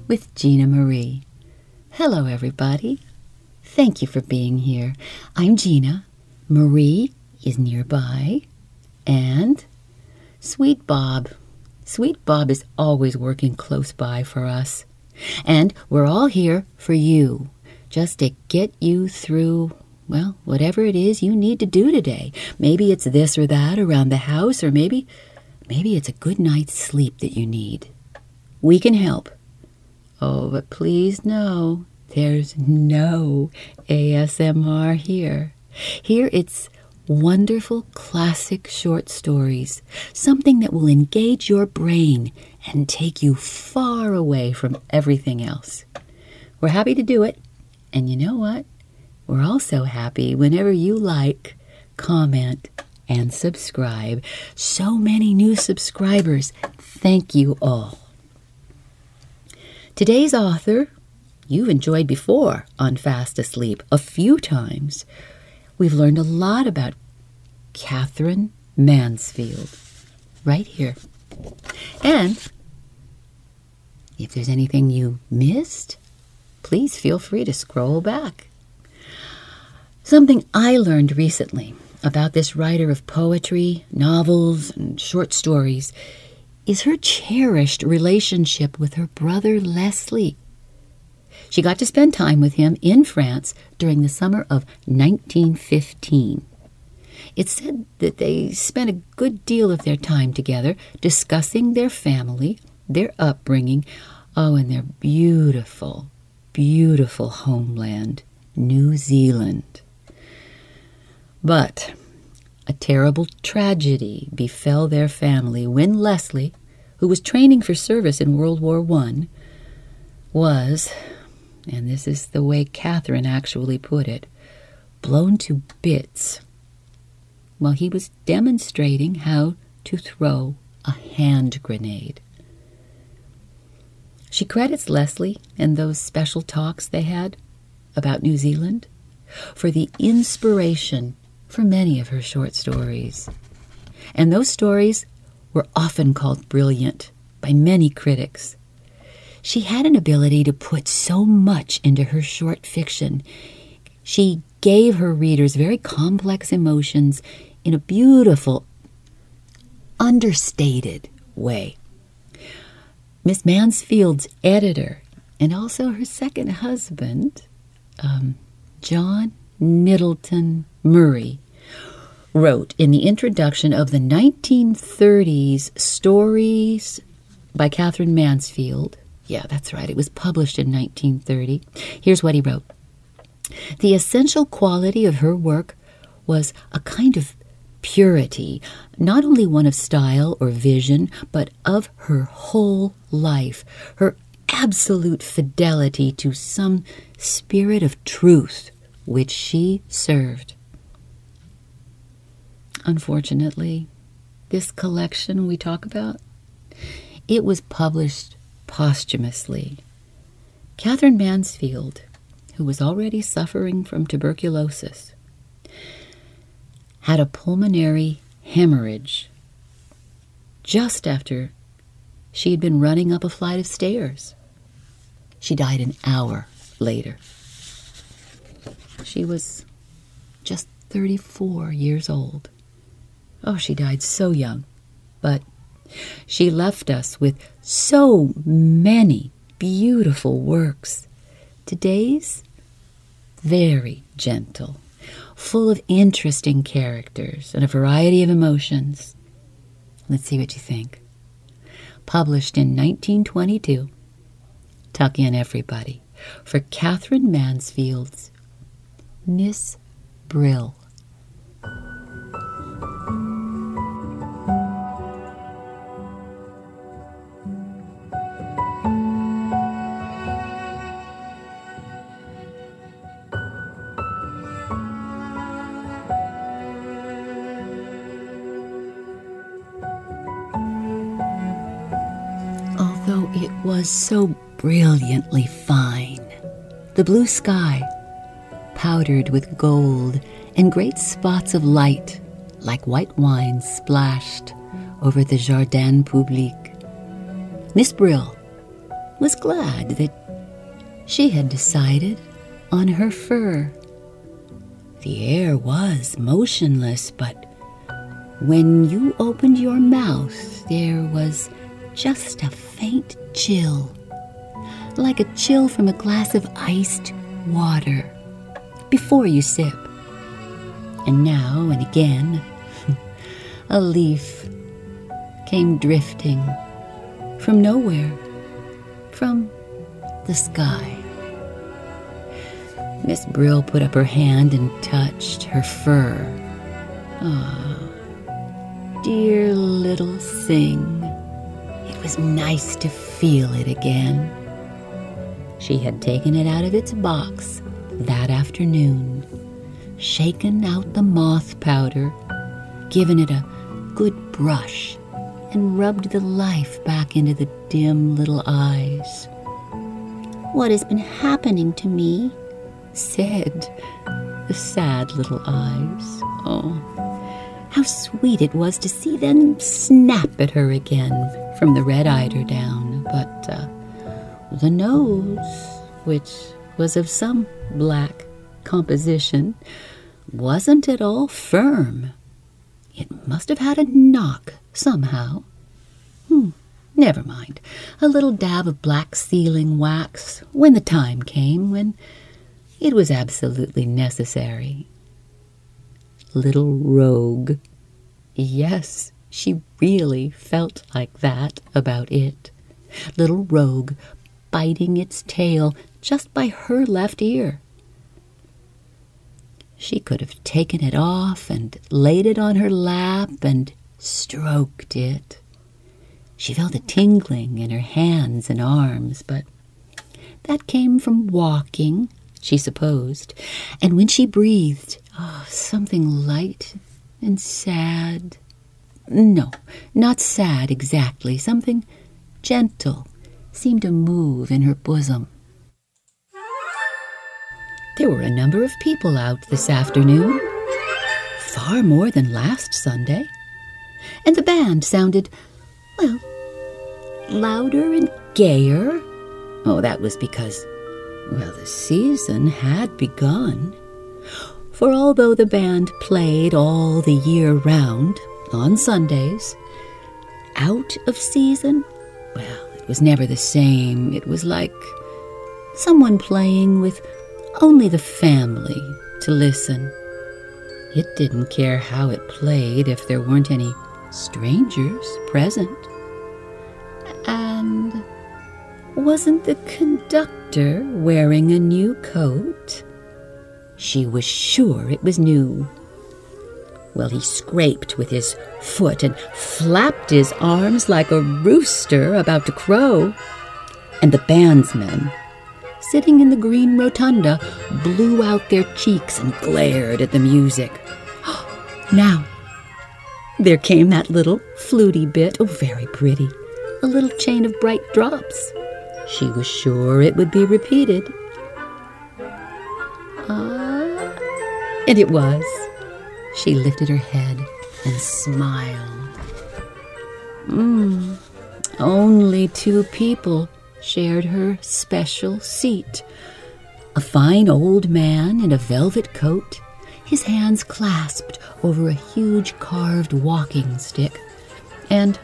with Gina Marie. Hello, everybody. Thank you for being here. I'm Gina. Marie is nearby. And Sweet Bob. Sweet Bob is always working close by for us. And we're all here for you, just to get you through, well, whatever it is you need to do today. Maybe it's this or that around the house, or maybe it's a good night's sleep that you need. We can help. Oh, but please know, there's no ASMR here. Here it's wonderful classic short stories, something that will engage your brain and take you far away from everything else. We're happy to do it, and you know what? We're also happy whenever you like, comment, and subscribe. So many new subscribers. Thank you all. Today's author, you've enjoyed before on Fast Asleep a few times. We've learned a lot about Katherine Mansfield right here. And if there's anything you missed, please feel free to scroll back. Something I learned recently about this writer of poetry, novels, and short stories is her cherished relationship with her brother Leslie. She got to spend time with him in France during the summer of 1915. It's said that they spent a good deal of their time together discussing their family, their upbringing, and their beautiful, beautiful homeland, New Zealand. But a terrible tragedy befell their family when Leslie, who was training for service in World War I, was, and this is the way Katherine actually put it, blown to bits while he was demonstrating how to throw a hand grenade. She credits Leslie and those special talks they had about New Zealand for the inspiration for many of her short stories. And those stories were often called brilliant by many critics. She had an ability to put so much into her short fiction. She gave her readers very complex emotions in a beautiful, understated way. Miss Mansfield's editor, and also her second husband, John Middleton Murray, wrote in the introduction of the 1930s Stories by Katherine Mansfield. Yeah, that's right. It was published in 1930. Here's what he wrote. The essential quality of her work was a kind of purity, not only one of style or vision, but of her whole life, her absolute fidelity to some spirit of truth which she served. Unfortunately, this collection we talk about, it was published posthumously. Katherine Mansfield, who was already suffering from tuberculosis, had a pulmonary hemorrhage just after she had been running up a flight of stairs. She died an hour later. She was just 34 years old. Oh, she died so young. But she left us with so many beautiful works. Today's very gentle, full of interesting characters and a variety of emotions. Let's see what you think. Published in 1922. Tuck in, everybody, for Katherine Mansfield's Miss Brill. Although it was so brilliantly fine, the blue sky, powdered with gold and great spots of light like white wine splashed over the Jardin Public. Miss Brill was glad that she had decided on her fur. The air was motionless, but when you opened your mouth, there was just a faint chill, like a chill from a glass of iced water before you sip. And now and again, a leaf came drifting from nowhere, from the sky. Miss Brill put up her hand and touched her fur. Ah, dear little thing. It was nice to feel it again. She had taken it out of its box that afternoon, shaken out the moth powder, given it a good brush, and rubbed the life back into the dim little eyes. "What has been happening to me?" said the sad little eyes. Oh, how sweet it was to see them snap at her again from the red eider down. But the nose, which was of some black composition, wasn't at all firm. It must have had a knock somehow. Never mind. A little dab of black sealing wax when the time came, when it was absolutely necessary. Little rogue. Yes, she really felt like that about it. Little rogue biting its tail just by her left ear. She could have taken it off and laid it on her lap and stroked it. She felt a tingling in her hands and arms, but that came from walking, she supposed, and when she breathed, something light and sad. No, not sad exactly. Something gentle seemed to move in her bosom. There were a number of people out this afternoon, far more than last Sunday, and the band sounded, well, louder and gayer. Oh, that was because, well, the season had begun. For although the band played all the year round, on Sundays, out of season, well, it was never the same. It was like someone playing with only the family to listen. It didn't care how it played if there weren't any strangers present. And wasn't the conductor wearing a new coat? She was sure it was new. Well, he scraped with his foot and flapped his arms like a rooster about to crow. And the bandsmen, sitting in the green rotunda, blew out their cheeks and glared at the music. Now, there came that little fluty bit, very pretty, a little chain of bright drops. She was sure it would be repeated. And it was. She lifted her head and smiled. Only two people shared her special seat. A fine old man in a velvet coat, his hands clasped over a huge carved walking stick, and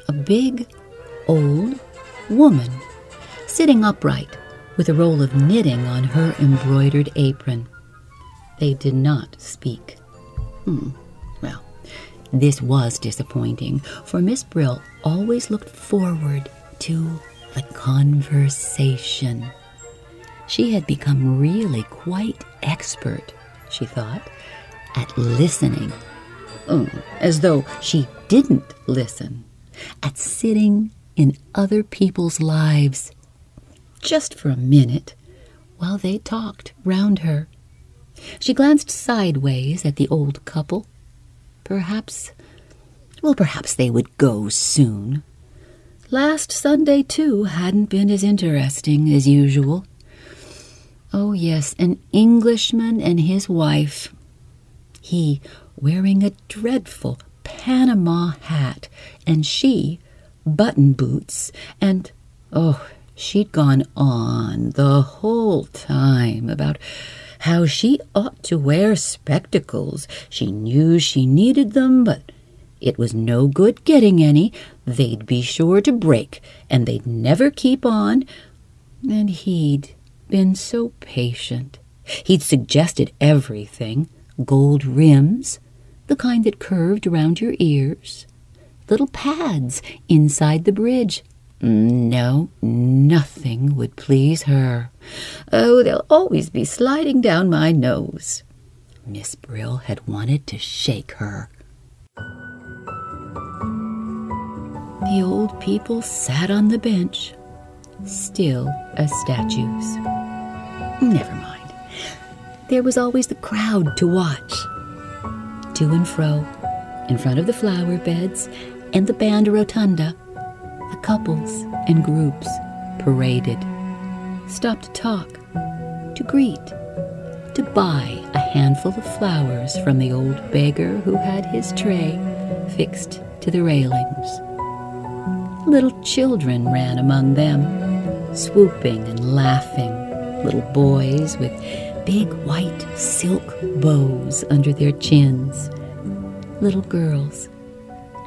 a big old woman sitting upright with a roll of knitting on her embroidered apron. They did not speak. Well, this was disappointing, for Miss Brill always looked forward to the conversation. She had become really quite expert, she thought, at listening. As though she didn't listen. At sitting in other people's lives, just for a minute, while they talked round her. She glanced sideways at the old couple. Perhaps they would go soon. Last Sunday, too, hadn't been as interesting as usual. Oh, yes, an Englishman and his wife. He wearing a dreadful Panama hat, and she button boots, and, She'd gone on the whole time about how she ought to wear spectacles. She knew she needed them, but it was no good getting any. They'd be sure to break, and they'd never keep on. And he'd been so patient. He'd suggested everything: gold rims, the kind that curved around your ears, little pads inside the bridge. No, nothing would please her. Oh, they'll always be sliding down my nose. Miss Brill had wanted to shake her. The old people sat on the bench, still as statues. Never mind. There was always the crowd to watch. To and fro, in front of the flower beds and the band rotunda, the couples and groups paraded, stopped to talk, to greet, to buy a handful of flowers from the old beggar who had his tray fixed to the railings. Little children ran among them, swooping and laughing, little boys with big white silk bows under their chins, little girls,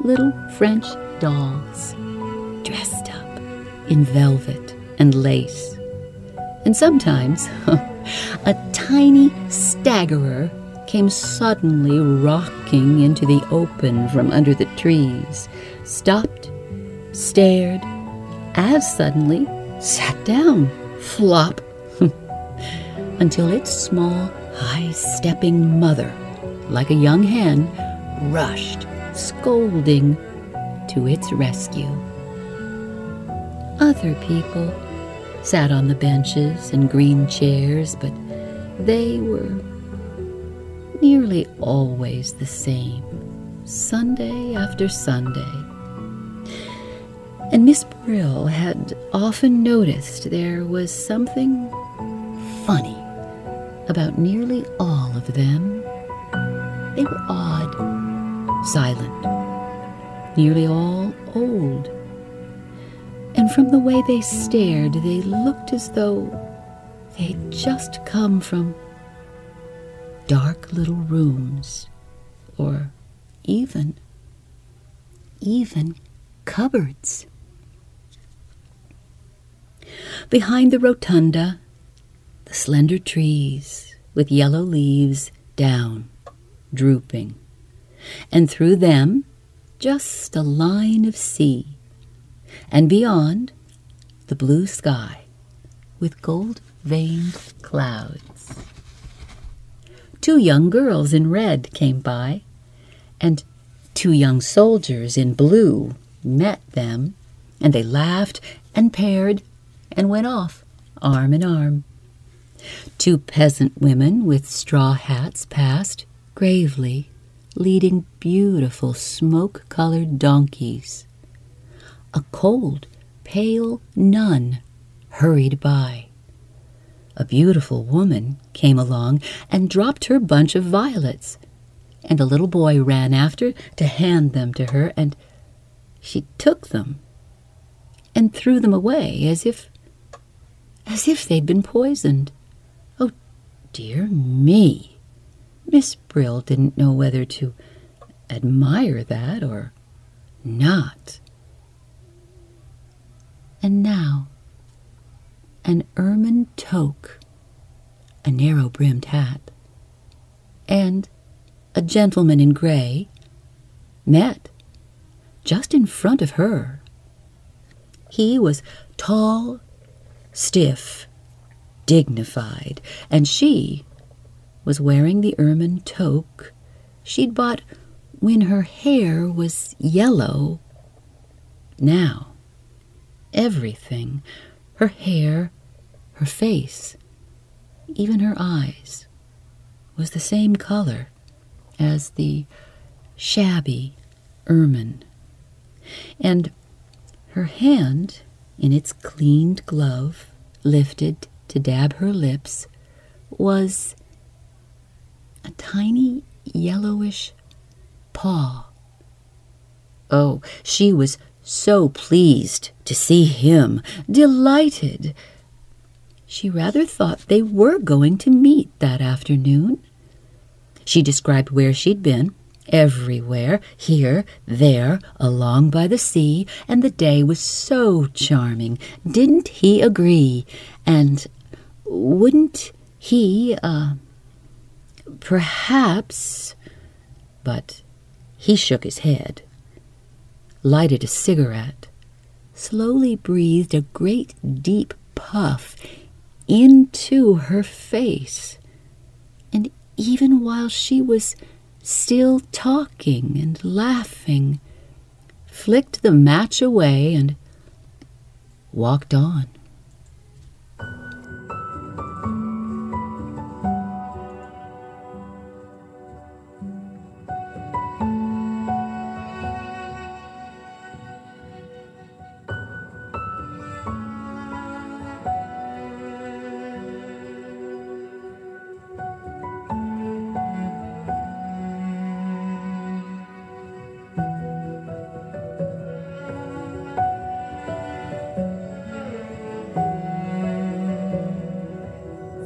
little French dolls, dressed up in velvet and lace, and sometimes a tiny staggerer came suddenly rocking into the open from under the trees, stopped, stared, as suddenly sat down, flop, until its small, high-stepping mother, like a young hen, rushed, scolding, to its rescue. Other people sat on the benches and green chairs, but they were nearly always the same, Sunday after Sunday. And Miss Brill had often noticed there was something funny about nearly all of them. They were odd, silent, nearly all old. And from the way they stared, they looked as though they'd just come from dark little rooms, or even cupboards. Behind the rotunda, the slender trees with yellow leaves down, drooping, and through them just a line of sea, and beyond the blue sky with gold-veined clouds. 2 young girls in red came by, and 2 young soldiers in blue met them, and they laughed and paired and went off arm in arm. 2 peasant women with straw hats passed, gravely, leading beautiful smoke-colored donkeys. A cold, pale nun hurried by. A beautiful woman came along and dropped her bunch of violets, and a little boy ran after to hand them to her, and she took them and threw them away as if they'd been poisoned. Oh, dear me! Miss Brill didn't know whether to admire that or not. And now, an ermine toque, a narrow-brimmed hat, and a gentleman in gray met just in front of her. He was tall, stiff, dignified, and she was wearing the ermine toque she'd bought when her hair was yellow. Now, everything, her hair, her face, even her eyes, was the same color as the shabby ermine. And her hand, in its cleaned glove, lifted to dab her lips, was a tiny yellowish paw. Oh, she was so pleased to see him, delighted. She rather thought they were going to meet that afternoon. She described where she'd been, everywhere, here, there, along by the sea, and the day was so charming. Didn't he agree? And wouldn't he, perhaps... But he shook his head, lighted a cigarette, slowly breathed a great deep puff into her face, and even while she was still talking and laughing, flicked the match away and walked on.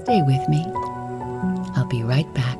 Stay with me. I'll be right back.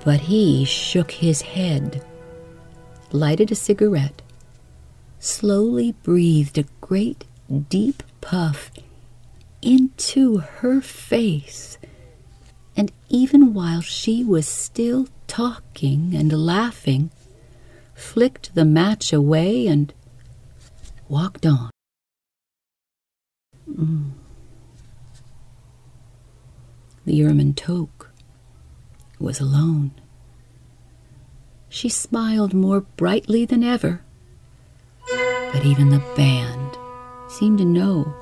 But he shook his head, lighted a cigarette, slowly breathed a great deep puff into her face, and even while she was still talking and laughing, flicked the match away and walked on. The ermine toque was alone. She smiled more brightly than ever, but even the band seemed to know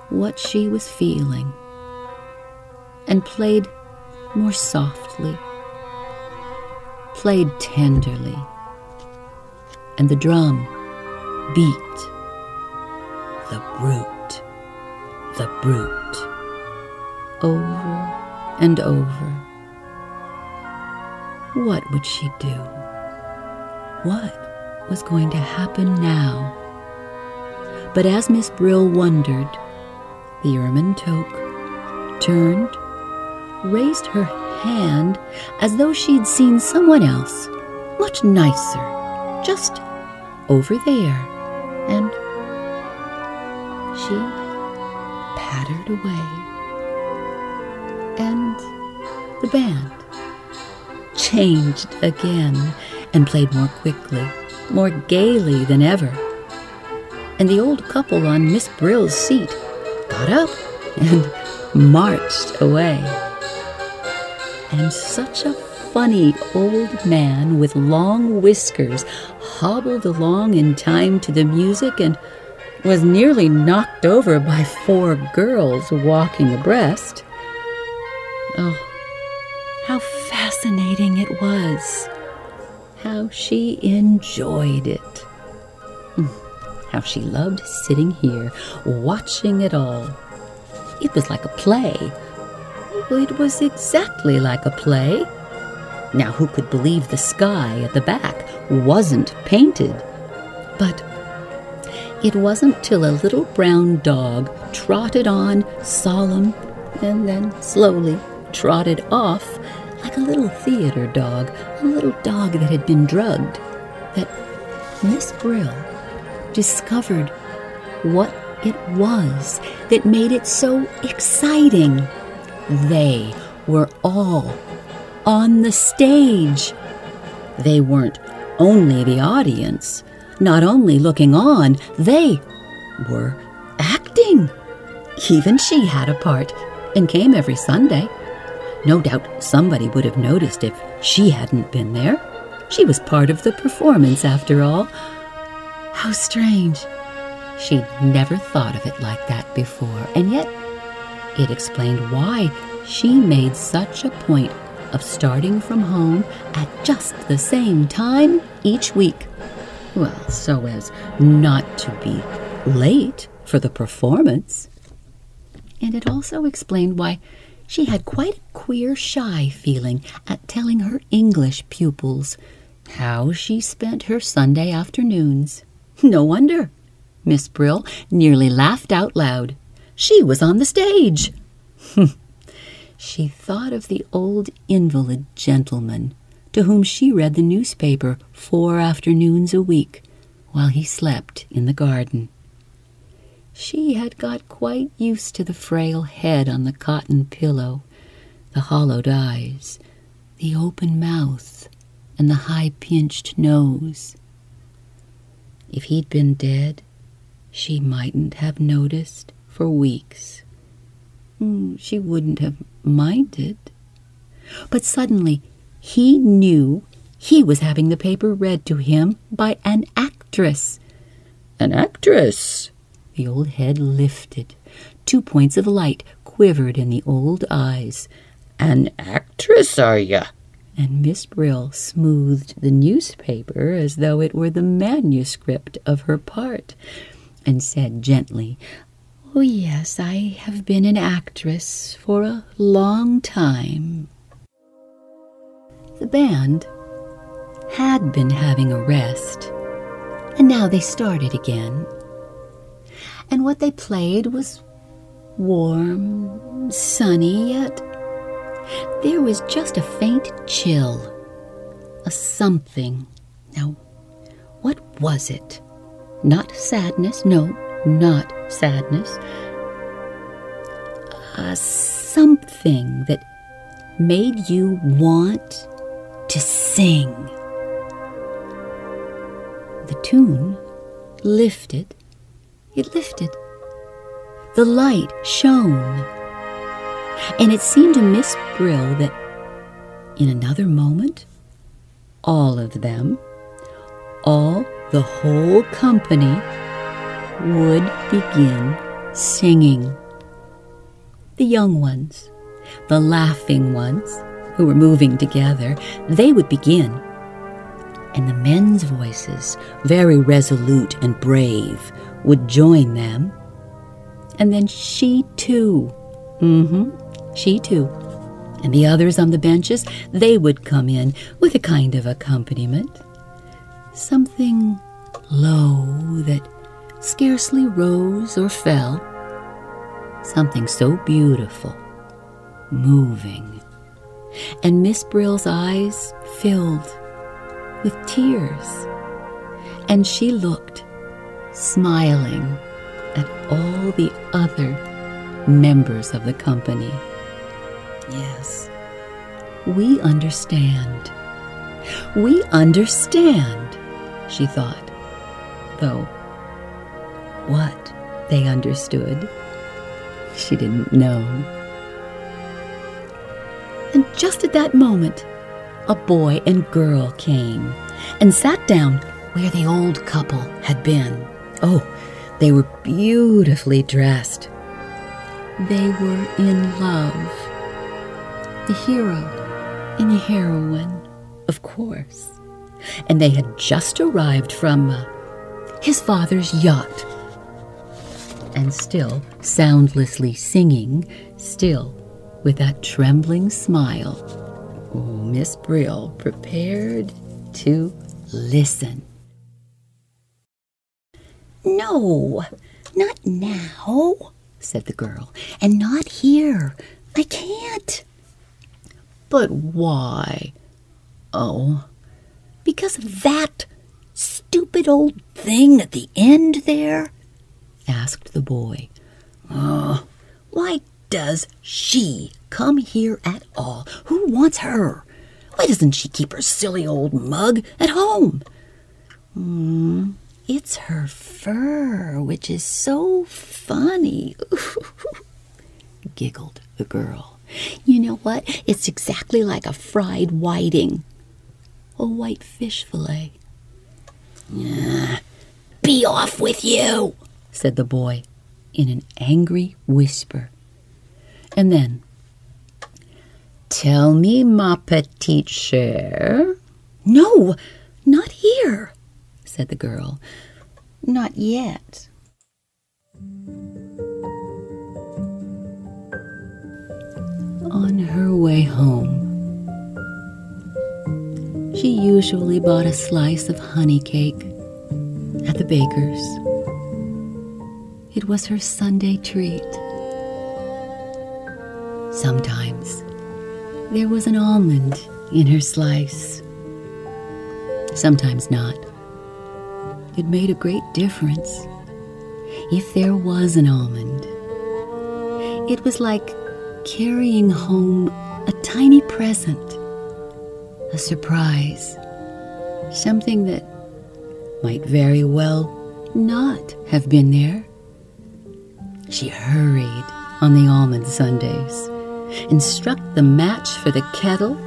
what she was feeling and played more softly, played tenderly, and the drum beat, the brute, over and over. What would she do? What was going to happen now? But as Miss Brill wondered, the ermine toque turned, raised her hand as though she'd seen someone else, much nicer, just over there, and she pattered away. And the band changed again and played more quickly, more gaily than ever. And the old couple on Miss Brill's seat got up and marched away. And such a funny old man with long whiskers hobbled along in time to the music and was nearly knocked over by 4 girls walking abreast. Oh, how fascinating it was. How she enjoyed it. How she loved sitting here, watching it all. It was like a play. It was exactly like a play. Now, who could believe the sky at the back wasn't painted? But it wasn't till a little brown dog trotted on solemn and then slowly trotted off like a little theater dog, a little dog that had been drugged, that Miss Brill discovered what it was that made it so exciting. They were all on the stage. They weren't only the audience, not only looking on, they were acting. Even she had a part and came every Sunday. No doubt somebody would have noticed if she hadn't been there. She was part of the performance, after all. How strange. She'd never thought of it like that before, and yet it explained why she made such a point of starting from home at just the same time each week. Well, so as not to be late for the performance. And it also explained why she had quite a queer, shy feeling at telling her English pupils how she spent her Sunday afternoons. No wonder Miss Brill nearly laughed out loud. She was on the stage. She thought of the old invalid gentleman to whom she read the newspaper 4 afternoons a week while he slept in the garden. She had got quite used to the frail head on the cotton pillow, the hollowed eyes, the open mouth, and the high-pinched nose. If he'd been dead, she mightn't have noticed for weeks. She wouldn't have minded. But suddenly he knew he was having the paper read to him by an actress. An actress! The old head lifted. 2 points of light quivered in the old eyes. An actress, are ya? And Miss Brill smoothed the newspaper as though it were the manuscript of her part, and said gently, "Oh, yes, I have been an actress for a long time." The band had been having a rest, and now they started again. And what they played was warm, sunny, yet there was just a faint chill, a something. Now, what was it? Not sadness, no, not sadness. Something that made you want to sing. The tune lifted. It lifted. The light shone. And it seemed to Miss Brill that in another moment, all of them, the whole company, would begin singing. The young ones, the laughing ones, who were moving together, they would begin. And the men's voices, very resolute and brave, would join them. And then she too, she too, and the others on the benches, they would come in with a kind of accompaniment. Something low that scarcely rose or fell. Something so beautiful, moving. And Miss Brill's eyes filled with tears, and she looked, smiling at all the other members of the company. Yes, we understand. We understand, she thought, though what they understood, she didn't know. And just at that moment, a boy and girl came and sat down where the old couple had been. Oh, they were beautifully dressed. They were in love. The hero and the heroine, of course. And they had just arrived from his father's yacht. And still soundlessly singing, still with that trembling smile, Miss Brill prepared to listen. "No, not now," said the girl, "and not here. I can't." "But why?" "Oh, because of that stupid old thing at the end there?" asked the boy. Why does she come here at all? Who wants her? Why doesn't she keep her silly old mug at home?" "It's her fur, which is so funny," giggled the girl. "You know what? It's exactly like a fried whiting. A white fish fillet." "Be off with you," said the boy in an angry whisper. And then, "Tell me, ma petite chère." "No, not here," said the girl. "Not yet." On her way home, she usually bought a slice of honey cake at the baker's. It was her Sunday treat. Sometimes there was an almond in her slice. Sometimes not. It made a great difference. If there was an almond, it was like carrying home a tiny present, a surprise, something that might very well not have been there. She hurried on the almond sundaes and struck the match for the kettle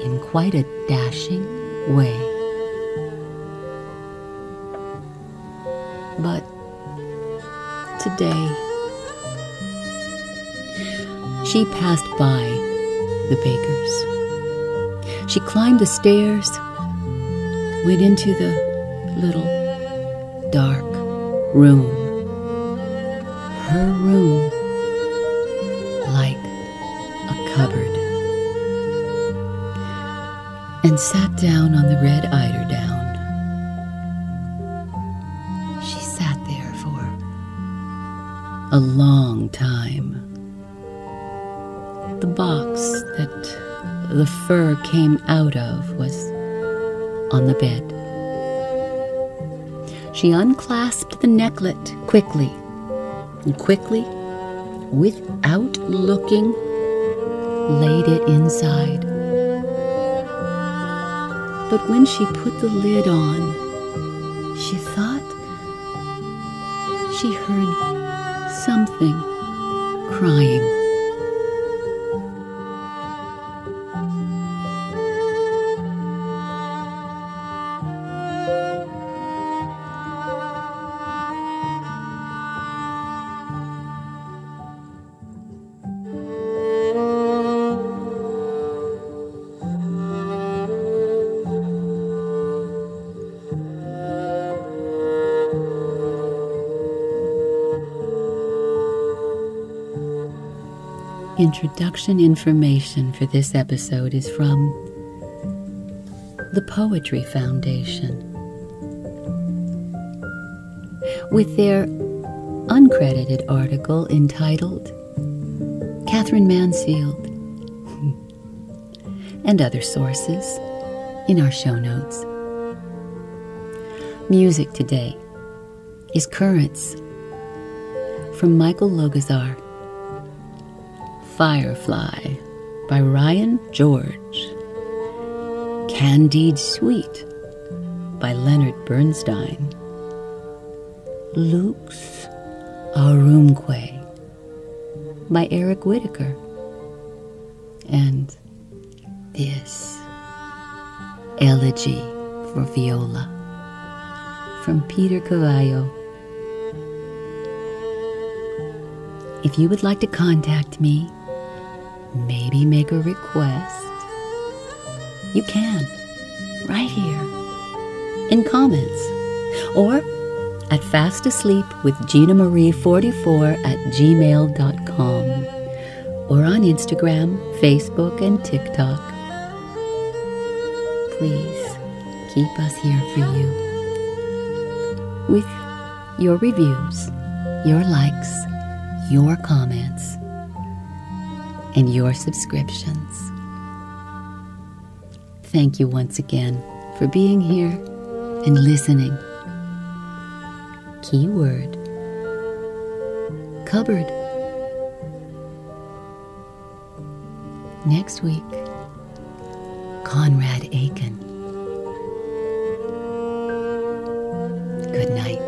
in quite a dashing way. But today, she passed by the baker's. She climbed the stairs, went into the little dark room. Her room, like a cupboard, and sat down on the red eiderdown. She sat there for a long time. The box that the fur came out of was on the bed. She unclasped the necklet quickly, and quickly, without looking, laid it inside. But when she put the lid on, she thought she heard something crying. Introduction information for this episode is from the Poetry Foundation, with their uncredited article entitled Katherine Mansfield, and other sources in our show notes. Music today is Currents from Michael Logazar. Firefly by Ryan George. Candide Sweet by Leonard Bernstein. Luke's Arumque by Eric Whitaker. And this Elegy for Viola from Peter Cavallo. If you would like to contact me, maybe make a request, you can, right here, in comments, or at fastasleepwithginamarie44@gmail.com, or on Instagram, Facebook, and TikTok please keep us here for you with your reviews, your likes, your comments, and your subscriptions. Thank you once again for being here and listening. Keyword: cupboard. Next week, Conrad Aiken. Good night.